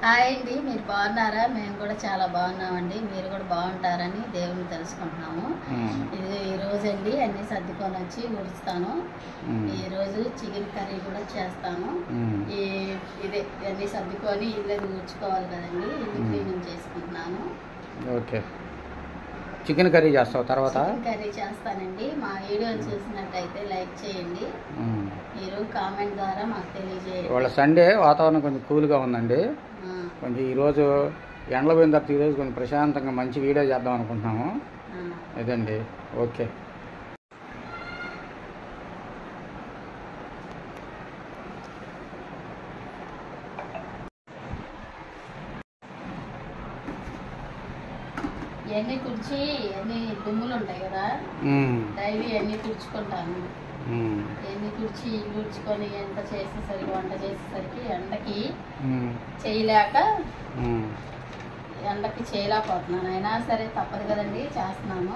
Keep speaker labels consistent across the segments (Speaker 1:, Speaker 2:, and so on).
Speaker 1: Hi అండి, మీరు బాగున్నారా? మేము కూడా చాలా బాగున్నామండి. మీరు కూడా బాగుంటారని దేవుని తెలుసుకుంటున్నాము. ఇది ఈరోజు అండి అన్నీ సర్దుకొని వచ్చి ఊడుస్తాను. ఈరోజు చికెన్ కర్రీ కూడా చేస్తాను. ఇదే అన్నీ సర్దుకొని ఇల్లు ఊడ్చుకోవాలి కదండి, ఇల్లు క్లీనింగ్ చేసుకుంటున్నాను.
Speaker 2: ఓకే, చికెన్ కర్రీ చేస్తావు తర్వాత?
Speaker 1: చికెన్ కర్రీ చేస్తానండి. మా వీడియోని చూసినట్టయితే లైక్ చేయండి, మీరు కామెంట్ ద్వారా మాకు తెలియజేయండి.
Speaker 2: వాళ్ళ సండే వాతావరణం కొంచెం కూల్గా ఉందండి. కొంచెం ఈరోజు ఎండల పోయిన తర్వాత ఈరోజు కొంచెం ప్రశాంతంగా మంచి వీడియో చేద్దాం అనుకుంటున్నాము. ఇదండి. ఓకే,
Speaker 1: ఇవన్నీ తుడిచి అన్ని దుమ్ములు ఉంటాయి కదా, డైలీ అన్నీ తుడుచుకుంటాను. ఎన్ని తుడిచి తుడుచుకొని ఎంత చేసేసరికి వంట చేసేసరికి ఎండకి చేయలేక చేయలేకపోతున్నాను. అయినా సరే తప్పదు కదండి, చేస్తున్నాను.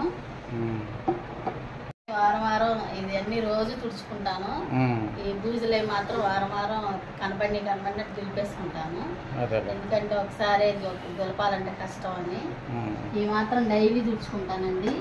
Speaker 1: వారం వారం ఇది అన్ని రోజు తుడుచుకుంటాను. ఈ బూజులే మాత్రం వారం వారం కనపడినట్టు దులిపేసుకుంటాను. ఎందుకంటే ఒకసారి దులపాలంటే కష్టం అని ఈ మాత్రం డైలీ తుడుచుకుంటానండి.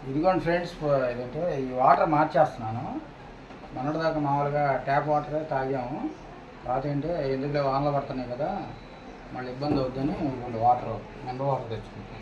Speaker 2: ఇదిగోండి ఫ్రెండ్స్, ఇదంటే ఈ వాటర్ మార్చేస్తున్నాను. మొన్నటిదాకా మామూలుగా ట్యాప్ వాటరే తాగాము. తర్వాత ఏంటంటే ఎందుకులే వానలు పడుతున్నాయి కదా, మళ్ళీ ఇబ్బంది అవుద్దని ఇవ్వండి వాటర్, మినరల్ వాటర్ తెచ్చుకుంటాం.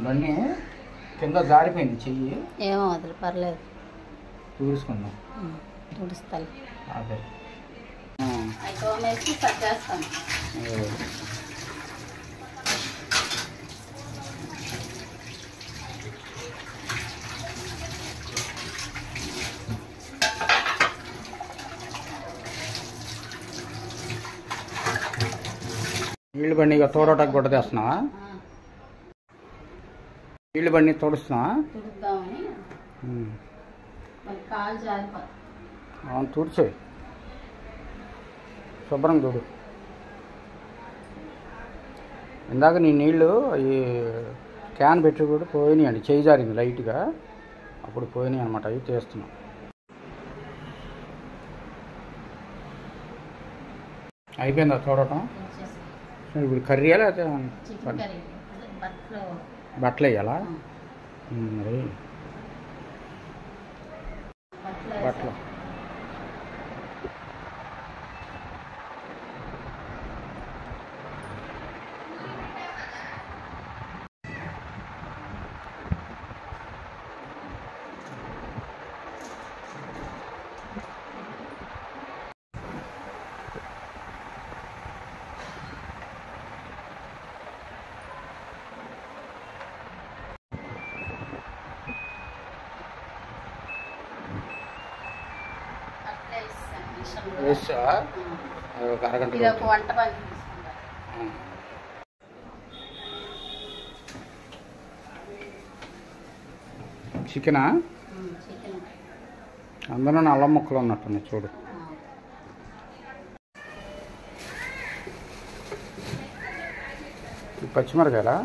Speaker 2: బండి కింద జారిపోయింది, చెయ్యి
Speaker 1: ఏమో వదిలి పర్లేదు,
Speaker 2: చూసుకుందాం.
Speaker 1: తుడుస్తాను.
Speaker 2: అదే
Speaker 1: చేస్తాను.
Speaker 2: నీళ్ళు బండి ఇక తోడటానికి గుడ్డ తెస్తున్నావా? నీళ్ళు బండి తోడుస్తున్నావా? అవును, తుడిచే శుభ్రం చూడు. ఇందాక నీ నీళ్ళు ఈ క్యాన్ పెట్టి కూడా పోయినాయి అండి, చేయి జారింది లైట్గా, అప్పుడు పోయినాయి అనమాట. అవి తీస్తున్నాం. అయిపోయిందా చూడటం? ఇప్పుడు కర్రీయా లేకపోతే బట్టలు వేయాలా? మరి వేస్తావా? ఒక అరగంట
Speaker 1: ఇది ఒక వంట పని తీసుకుంటా.
Speaker 2: చికెనా?
Speaker 1: చికెన్
Speaker 2: అందులో అల్లం ముక్కలు ఉన్నట్టున్నాయి చూడు. పచ్చిమిరకాయలా?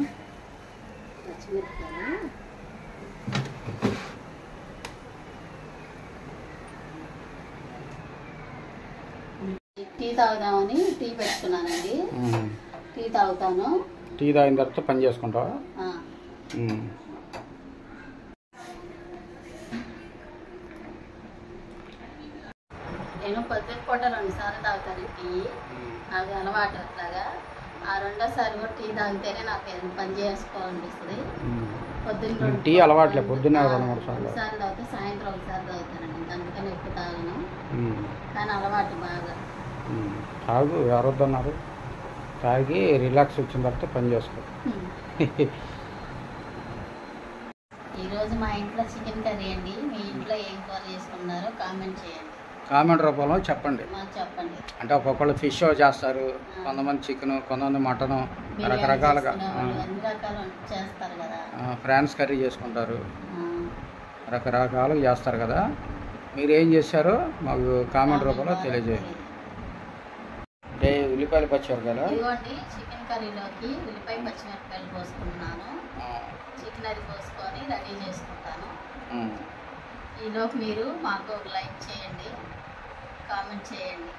Speaker 1: పచ్చిమిరపకాయలు టీ తాగుదామని టీ పెట్టుకున్నానండి. టీ తాగుతాను.
Speaker 2: టీ తాగిన తర్వాత పని చేసుకుంటావా?
Speaker 1: నేను పొద్దున పూట 2 సార్లు తాగుతాను టీ. నాకు అలవాటు అట్లాగా. ఆ రెండోసారి కూడా టీ తాగితేనే నాకు ఏదైనా పని చేసుకోవాలనిపిస్తుంది. పొద్దున్న
Speaker 2: టీ అలవాట్లే, పొద్దున్న 2-3 సార్లు
Speaker 1: తాగితే సాయంత్రం ఒకసారి తాగుతానండి. అందుకని ఎక్కువ తాగను, కానీ అలవాటు బాగా.
Speaker 2: తాగు, ఎవరొద్దన్నారు. తాగి రిలాక్స్ వచ్చిన తర్వాత పని చేసుకో.
Speaker 1: ఈరోజు మా ఇంట్లో చికెన్ కర్రీ అండి. మీ ఇంట్లో ఏం కూర చేసుకున్నారో కామెంట్ చేయండి.
Speaker 2: కామెంట్ రూపంలో చెప్పండి.
Speaker 1: చెప్పండి.
Speaker 2: అంటే ఒక్కొక్కళ్ళు ఫిష్ చేస్తారు, కొంతమంది చికెన్, కొంతమంది మటను, రకరకాలుగా
Speaker 1: అన్ని రకాలు చేస్తారు కదా.
Speaker 2: ఫ్రాన్స్ కర్రీ చేసుకుంటారు, రకరకాలుగా చేస్తారు కదా. మీరు ఏం చేశారో మాకు కామెంట్ రూపంలో తెలియజేయండి. అంటే ఉల్లిపాయలు పచ్చిమిరపకాయలు.
Speaker 1: ఇదిగోండి చికెన్ కర్రీలోకి ఉల్లిపాయ పచ్చిమిరపకాయలు పోసుకుంటున్నాను. చికెన్ అది పోసుకొని రెడీ చేసుకుంటాను. ఈలోపు మీరు మాకు ఒక లైక్ చేయండి, కామెంట్ చేయండి.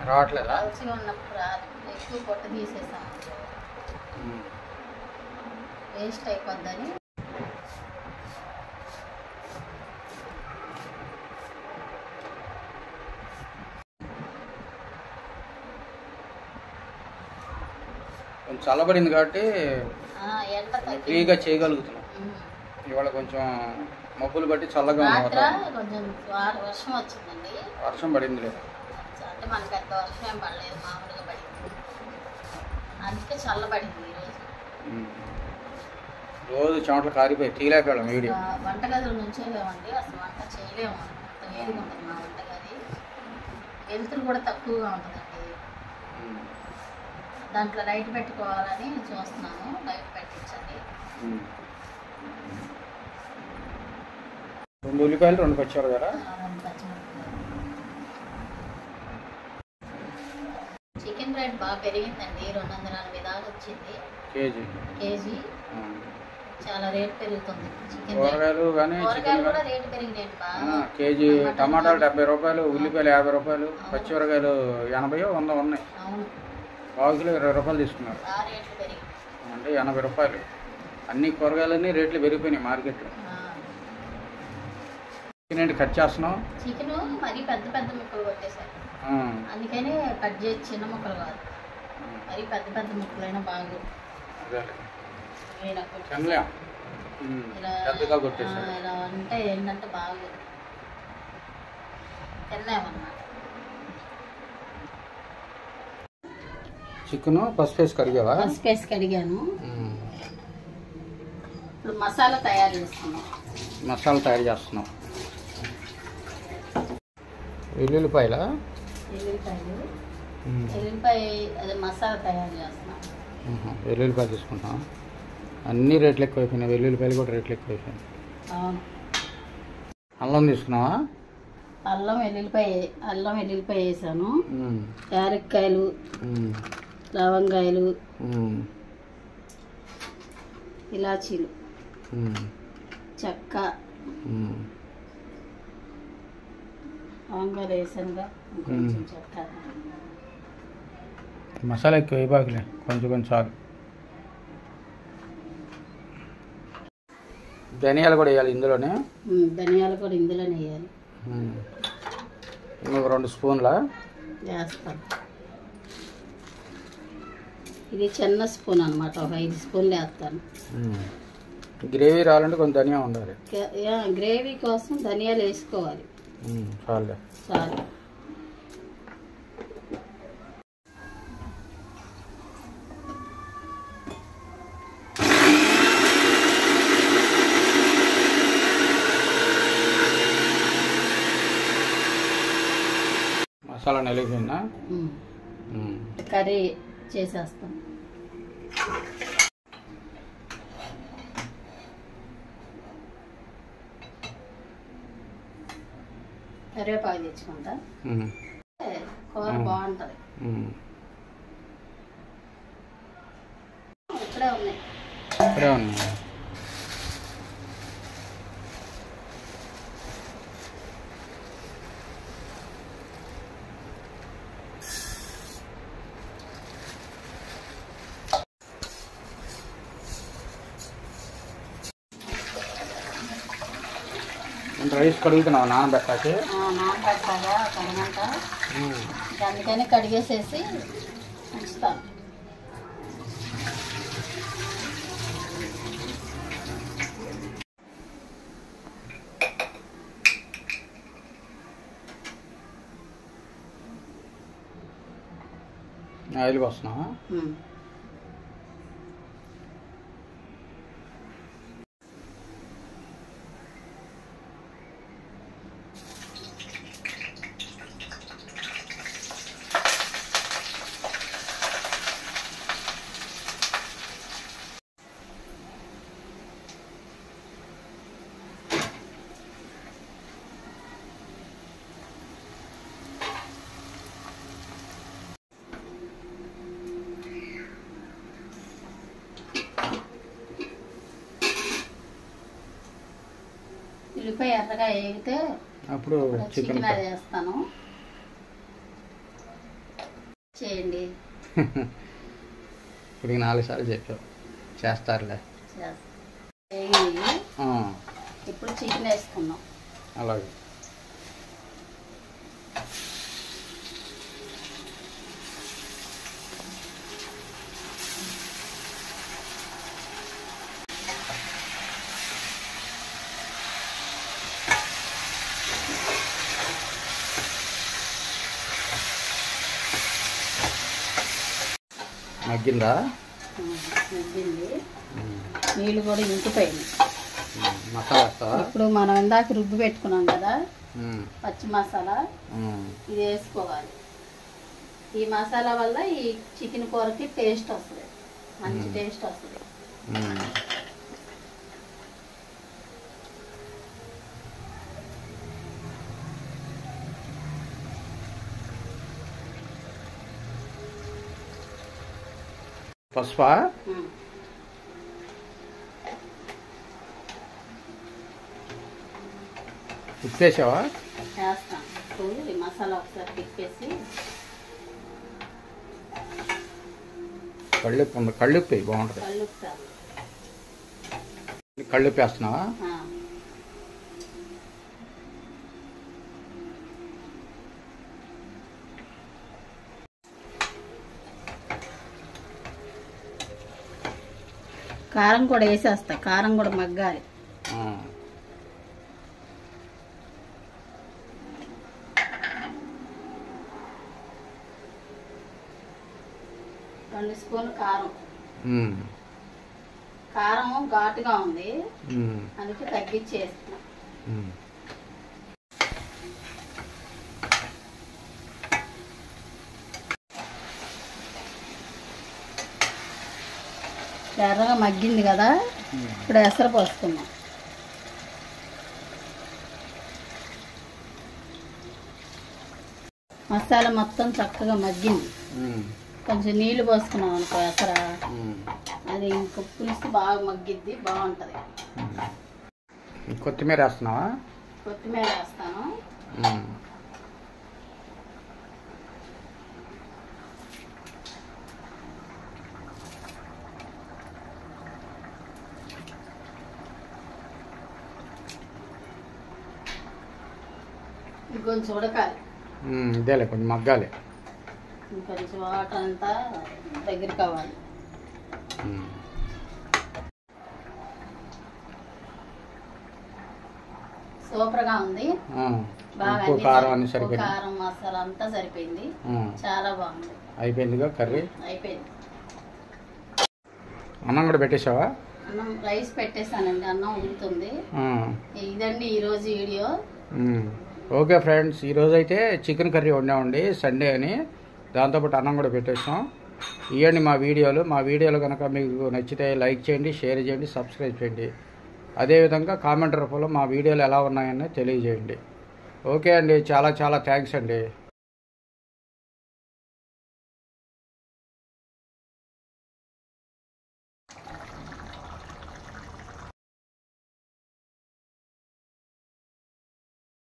Speaker 2: రావట్లేదా?
Speaker 1: రుచిగా ఉన్నప్పుడు రాదు. ఎక్కువ పొట్టు తీసేసాం, వేస్ట్ అయిపోద్దని.
Speaker 2: కొంచెం చల్లబడింది కాబట్టి ఫ్రీగా చేయగలుగుతున్నాం. ఇవాళ కొంచెం మబ్బులు బట్టి చల్లగా
Speaker 1: కొంచెం వర్షం వచ్చిందండి.
Speaker 2: వర్షం పడింది లేదు,
Speaker 1: అంటే మనకి పెద్ద వర్షం ఏం పడలేదు, మామూలుగా పడింది. అందుకే చల్లబడింది ఈరోజు.
Speaker 2: రోజు చెమటలు కారిపోయి తీయలేకపోయాం. వీడియో
Speaker 1: వంటగదిలో నుంచేలేమండి, అసలు వంట చేయలేము. అంత వేడిగా ఉంటుంది మా వంటగది. వెలుతురు కూడా తక్కువగా ఉంటుందండి. దాంట్లో లైట్ పెట్టుకోవాలని చూస్తున్నాను. లైట్ పెట్టించండి.
Speaker 2: 2 ఉల్లిపాయలు 2 పచ్చిమిరపకాయలు.
Speaker 1: చికెన్ రేట్ బాగా పెరిగిందండి. 240 దాకా వచ్చింది కేజీ. చాలా రేట్ పెరుగుతుంది చికెన్.
Speaker 2: కూరగాయలు
Speaker 1: కూడా రేట్ పెరిగినాయి బాగా.
Speaker 2: కేజీ టమాటాలు 70 రూపాయలు, ఉల్లిపాయలు 50 రూపాయలు, పచ్చిమిరపకాయలు 80, 100 ఉన్నాయి.
Speaker 1: అవును,
Speaker 2: పావు కిలో 20 రూపాయలు తీసుకున్నారు.
Speaker 1: రేట్లు పెరిగి
Speaker 2: అంటే 80 రూపాయలు. అన్ని కూరగాయలన్నీ రేట్లు పెరిగిపోయినాయి మార్కెట్లో. చికెన్ ఏంటి కట్ చేస్తున్నావు?
Speaker 1: చికెన్ మరి పెద్ద పెద్ద ముక్కలు కొట్టేశారు, అందుకని కట్ చేసి చిన్న ముక్కలు కాదు, మరి పెద్ద పెద్ద ముక్కలైనా బాగు.
Speaker 2: పెద్దగా కొట్టేశారు.
Speaker 1: ఇలా అంటే ఏంటంటే బాగు తిన్నామన్నమాట.
Speaker 2: చికెన్ పసుపు వేసి కడిగావా?
Speaker 1: పసుపు వేసి కడిగాను. ఇప్పుడు మసాలా తయారు చేస్తున్నాం.
Speaker 2: తయారు చేస్తున్నాం. వెల్లుల్లిపాయలు
Speaker 1: అదే మసాలా తయారు చేస్తున్నాం.
Speaker 2: వెల్లుల్లిపాయలు తీసుకుంటాం. అన్ని రేట్లు ఎక్కువైపోయినాయి. వెల్లుల్లిపాయలు కూడా రేట్లు ఎక్కువైపోయినాయి. అల్లం తీసుకున్నావా?
Speaker 1: అల్లం వెల్లుల్లిపాయ వేసాను. యాలక్కాయలు, లవంగాయలు, ఇలాచీలు, చెక్క, లవంగాలు వేసానుగా, కొంచెం చెక్క.
Speaker 2: మసాలా ఎక్కువ వేయబాకులే, కొంచెం చాలు. ధనియాలు కూడా వేయాలి ఇందులోనే.
Speaker 1: ధనియాలు కూడా ఇందులోనే వేయాలి.
Speaker 2: ఇంకొక 2 స్పూన్ల
Speaker 1: వేస్తాను. ఇది చిన్న స్పూన్ అనమాట, ఒక 5 స్పూన్లు వేస్తాను.
Speaker 2: గ్రేవీ రావాలంటే కొంచెం ధనియా ఉండాలి.
Speaker 1: గ్రేవీ కోసం ధనియాలు వేసుకోవాలి.
Speaker 2: చాలు. మసాలా నలిగిపోయిందా?
Speaker 1: కర్రీ చేసేస్తాం. కరివేపాకు తెచ్చుకుంటా, కూర బాగుంటుంది. ఇక్కడే ఉన్నాయి.
Speaker 2: రైస్ కడుగుతున్నావు నానబెట్టాలి.
Speaker 1: నానబెట్టాగా కడగంట, అందుకని కడిగేసేసి ఉంచుతాను.
Speaker 2: ఆయిల్ వస్తున్నావా?
Speaker 1: ఉల్లిపాయ ఎర్రగా వేగితే
Speaker 2: అప్పుడు
Speaker 1: చికెన్ అది వేస్తాను. చేయండి.
Speaker 2: ఇప్పుడు 4 సార్లు చెప్పావు, చేస్తారులే.
Speaker 1: ఇప్పుడు చికెన్ వేసుకున్నాం.
Speaker 2: అలాగే మగ్గిందా?
Speaker 1: మగ్గింది. నీళ్ళు కూడా ఇంకిపోయింది.
Speaker 2: మసాలా వేస్తావా?
Speaker 1: ఇప్పుడు మనం ఇందాక రుబ్బు పెట్టుకున్నాం కదా పచ్చి మసాలా, ఇది వేసుకోవాలి. ఈ మసాలా వల్ల ఈ చికెన్ కూరకి టేస్ట్ వస్తుంది, మంచి టేస్ట్ వస్తుంది.
Speaker 2: పసుపా? ఉప్పేసావా?
Speaker 1: వేస్తాం. ఇప్పుడు ఈ మసాలా ఒకసారి తిప్పేసి
Speaker 2: కళ్ళుప్పు ఉంది, కళ్ళుప్పు బాగుంటుంది. కళ్ళుప్పు వేస్తున్నావా?
Speaker 1: కారం కూడా వేసేస్తా, కారం కూడా మగ్గాలి. రెండు స్పూన్లు కారం. కారం ఘాటుగా ఉంది, అందుకే తగ్గించి వేస్తున్నా. ఎర్రగా మగ్గింది కదా, ఇప్పుడు ఎసరు పోసుకున్నాం. మసాలా మొత్తం చక్కగా మగ్గింది. కొంచెం నీళ్లు పోసుకున్నాం అనుకో ఎసర, అది ఇంక పులుసు బాగా మగ్గిద్ది, బాగుంటుంది.
Speaker 2: కొత్తిమీర వేస్తున్నావా?
Speaker 1: కొత్తిమీర వేస్తాను. ఇంకొంచెం ఉడకాలి.
Speaker 2: ఇదేలే కొంచెం మగ్గాలి.
Speaker 1: ఇంకొంచెం వాటర్ అంతా దగ్గర కావాలి. సూపర్గా ఉంది. బాగా కారం మసాలా అంతా సరిపోయింది, చాలా బాగుంది.
Speaker 2: అయిపోయిందిగా కర్రీ?
Speaker 1: అయిపోయింది.
Speaker 2: అన్నం కూడా పెట్టేసావా?
Speaker 1: అన్నం రైస్ పెట్టేసానండి, అన్నం ఉడుకుతుంది. ఇదండి ఈరోజు వీడియో.
Speaker 2: ఓకే ఫ్రెండ్స్, ఈరోజైతే చికెన్ కర్రీ వండామండి, సండే అని. దాంతోపాటు అన్నం కూడా పెట్టేస్తాం. ఇవ్వండి మా వీడియోలు కనుక మీకు నచ్చితే లైక్ చేయండి, షేర్ చేయండి, సబ్స్క్రైబ్ చేయండి. అదేవిధంగా కామెంట్ రూపంలో మా వీడియోలు ఎలా ఉన్నాయని తెలియజేయండి. ఓకే అండి, చాలా చాలా థ్యాంక్స్ అండి.